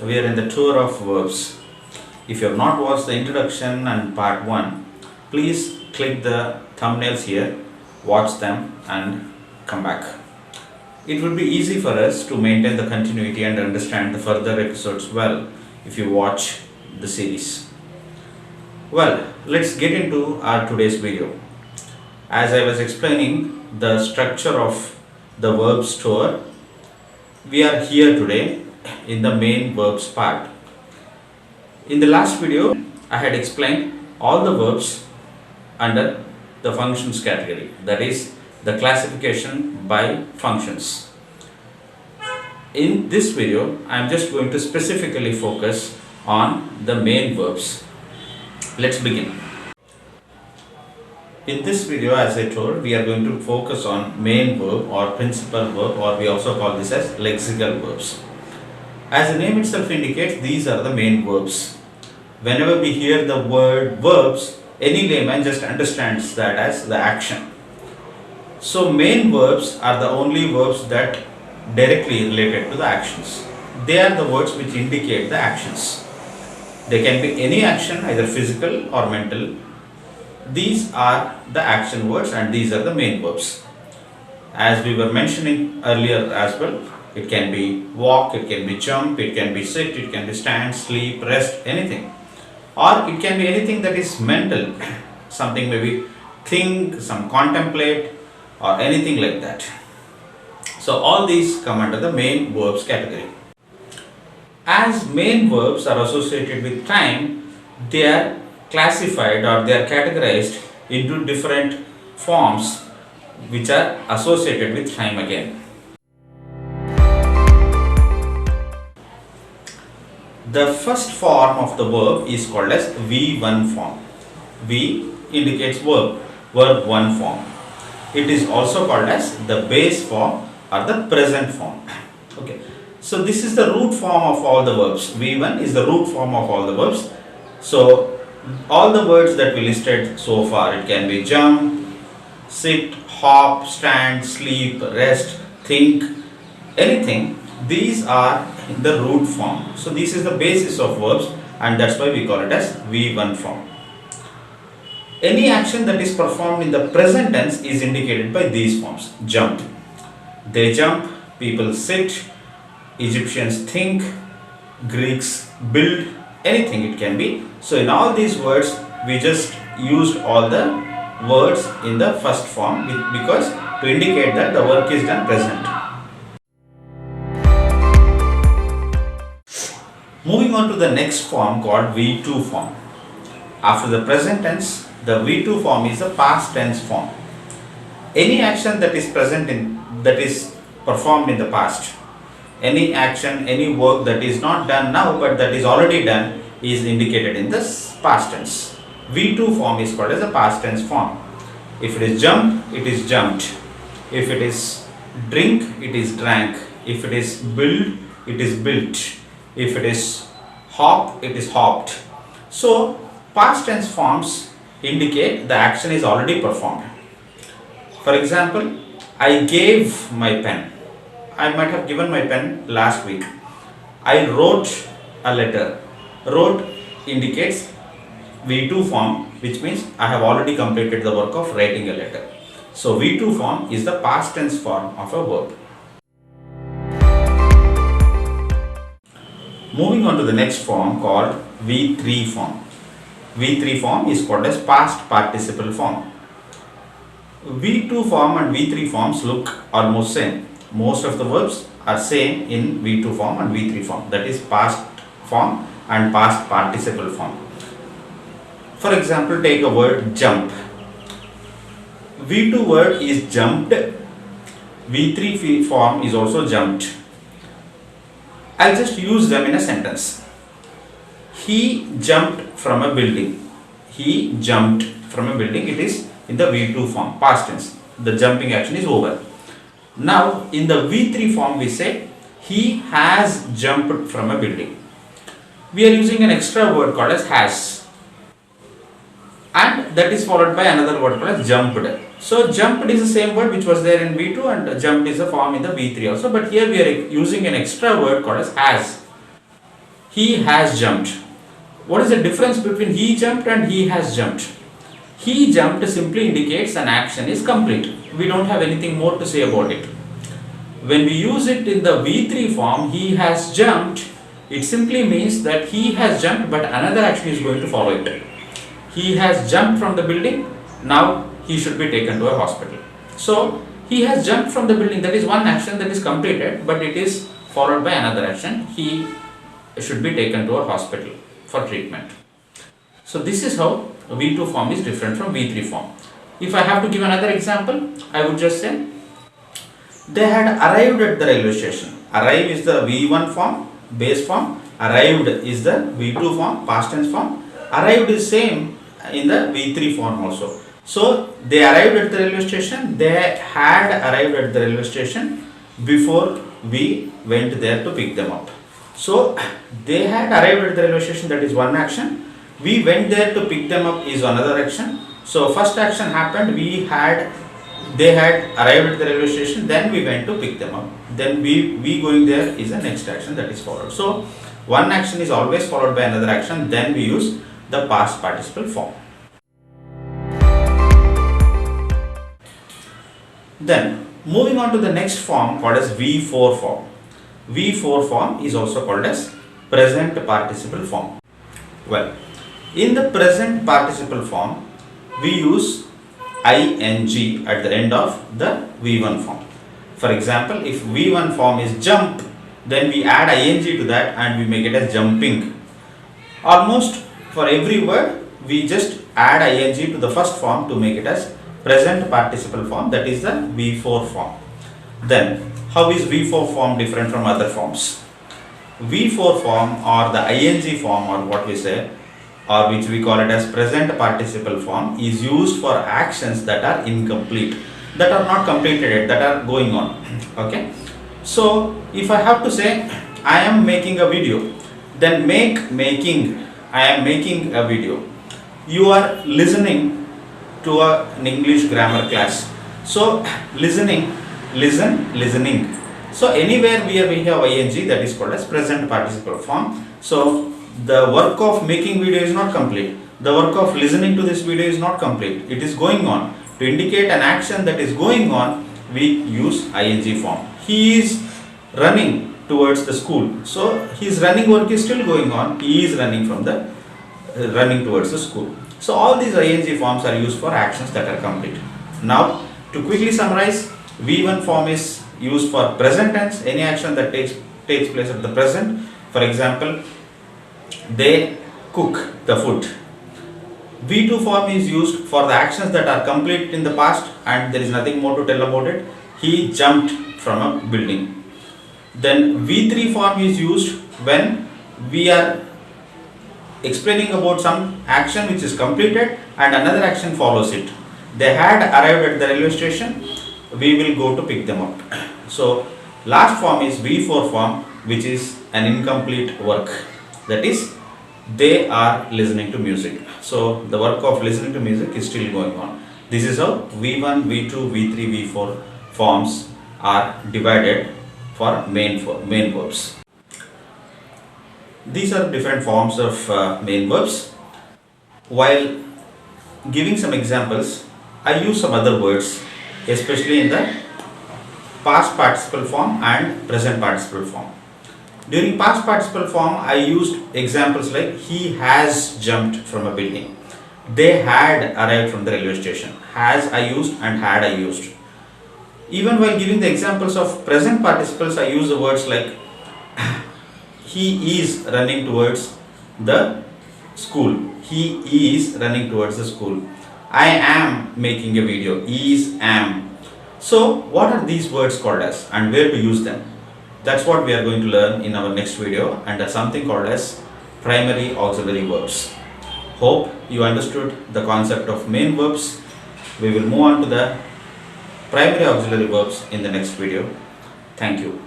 we are in the tour of verbs. If you have not watched the introduction and part 1, please click the thumbnails here, watch them and come back. It would be easy for us to maintain the continuity and understand the further episodes well if you watch the series. Well, let's get into our today's video. As I was explaining the structure of the verbs tour, we are here today in the main verbs part. In the last video, I had explained all the verbs under the functions category, that is the classification by functions. In this video, I am just going to specifically focus on the main verbs. Let's begin. In this video, as I told, we are going to focus on main verb or principal verb, or we also call this as lexical verbs. As the name itself indicates, these are the main verbs. Whenever we hear the word verbs, any layman just understands that as the action. So main verbs are the only verbs that directly related to the actions. They are the words which indicate the actions. They can be any action, either physical or mental. These are the action words and these are the main verbs. As we were mentioning earlier as well, it can be walk, it can be jump, it can be sit, it can be stand, sleep, rest, anything. Or it can be anything that is mental, something maybe think, some contemplate or anything like that. So all these come under the main verbs category. As main verbs are associated with time, they are classified or they are categorized into different forms which are associated with time again. The first form of the verb is called as V1 form. V indicates verb 1 form. It is also called as the base form or the present form. Okay. So this is the root form of all the verbs. V1 is the root form of all the verbs. So all the words that we listed so far, it can be jump, sit, hop, stand, sleep, rest, think, anything. These are in the root form. So this is the basis of verbs and that's why we call it as V1 form. Any action that is performed in the present tense is indicated by these forms. Jump. They jump, people sit, Egyptians think, Greeks build, anything it can be. So in all these words, we just used all the words in the first form because to indicate that the work is done present. Moving on to the next form called V2 form. After the present tense, the V2 form is the past tense form. Any action that is performed in the past, any action, any work that is not done now but that is already done is indicated in the past tense. V2 form is called as a past tense form. If it is jump, it is jumped. If it is drink, it is drank. If it is build, it is built. If it is hop, it is hopped. So past tense forms indicate the action is already performed. For example, I gave my pen. I might have given my pen last week. I wrote a letter. Wrote indicates V2 form, which means I have already completed the work of writing a letter. So V2 form is the past tense form of a verb. Moving on to the next form called V3 form. V3 form is called as past participle form. V2 form and V3 forms look almost same. Most of the verbs are same in V2 form and V3 form, that is past form and past participle form. For example, take a word jump. V2 word is jumped. V3 form is also jumped. I'll just use them in a sentence. He jumped from a building. He jumped from a building. It is in the V2 form, past tense. The jumping action is over. Now in the V3 form we say he has jumped from a building. We are using an extra word called as has, and that is followed by another word called as jumped. So jumped is the same word which was there in V2 and jumped is a form in the V3 also, but here we are using an extra word called as has. He has jumped. What is the difference between he jumped and he has jumped? He jumped simply indicates an action is complete. We don't have anything more to say about it. When we use it in the V3 form, he has jumped, it simply means that he has jumped but another action is going to follow it. He has jumped from the building, now he should be taken to a hospital. So he has jumped from the building, that is one action that is completed, but it is followed by another action. He should be taken to a hospital for treatment. So this is how V2 form is different from V3 form. If I have to give another example, I would just say, they had arrived at the railway station. Arrive is the V1 form, base form. Arrived is the V2 form, past tense form. Arrived is same in the V3 form also. So they arrived at the railway station. They had arrived at the railway station before we went there to pick them up. So they had arrived at the railway station, that is one action. We went there to pick them up is another action. So first action happened, they had arrived at the railway station, then we went to pick them up. Then we going there is the next action that is followed. So one action is always followed by another action, then we use the past participle form. Then moving on to the next form called as V4 form. V4 form is also called as present participle form. Well, in the present participle form, we use ing at the end of the V1 form. For example, if V1 form is jump, then we add ing to that and we make it as jumping. Almost for every word, we just add ing to the first form to make it as present participle form, that is the V4 form. Then, how is V4 form different from other forms? V4 form or the ing form, or what we say, or which we call it as present participle form, is used for actions that are incomplete, that are not completed yet, that are going on. Okay. So if I have to say I am making a video, then I am making a video. You are listening to an English grammar class. So listening. So anywhere where we have ing, that is called as present participle form. So the work of making video is not complete. The work of listening to this video is not complete. It is going on. To indicate an action that is going on, we use ing form. He is running towards the school. So his running work is still going on. He is running towards the school. So all these ing forms are used for actions that are complete. Now to quickly summarize, V1 form is used for present tense, any action that takes place at the present. For example, they cook the food. V2 form is used for the actions that are complete in the past and there is nothing more to tell about it. He jumped from a building. Then V3 form is used when we are explaining about some action which is completed and another action follows it. They had arrived at the railway station, we will go to pick them up. So last form is V4 form, which is an incomplete work. That is, they are listening to music. So the work of listening to music is still going on. This is how V1, V2, V3, V4 forms are divided for main verbs. These are different forms of main verbs. While giving some examples, I use some other words, especially in the past participle form and present participle form. During past participle form, I used examples like he has jumped from a building. They had arrived from the railway station. Has I used and had I used. Even while giving the examples of present participles, I use the words like he is running towards the school. He is running towards the school. I am making a video. Is, am. So what are these words called as and where to use them? That's what we are going to learn in our next video, and that's something called as primary auxiliary verbs. Hope you understood the concept of main verbs. We will move on to the primary auxiliary verbs in the next video. Thank you.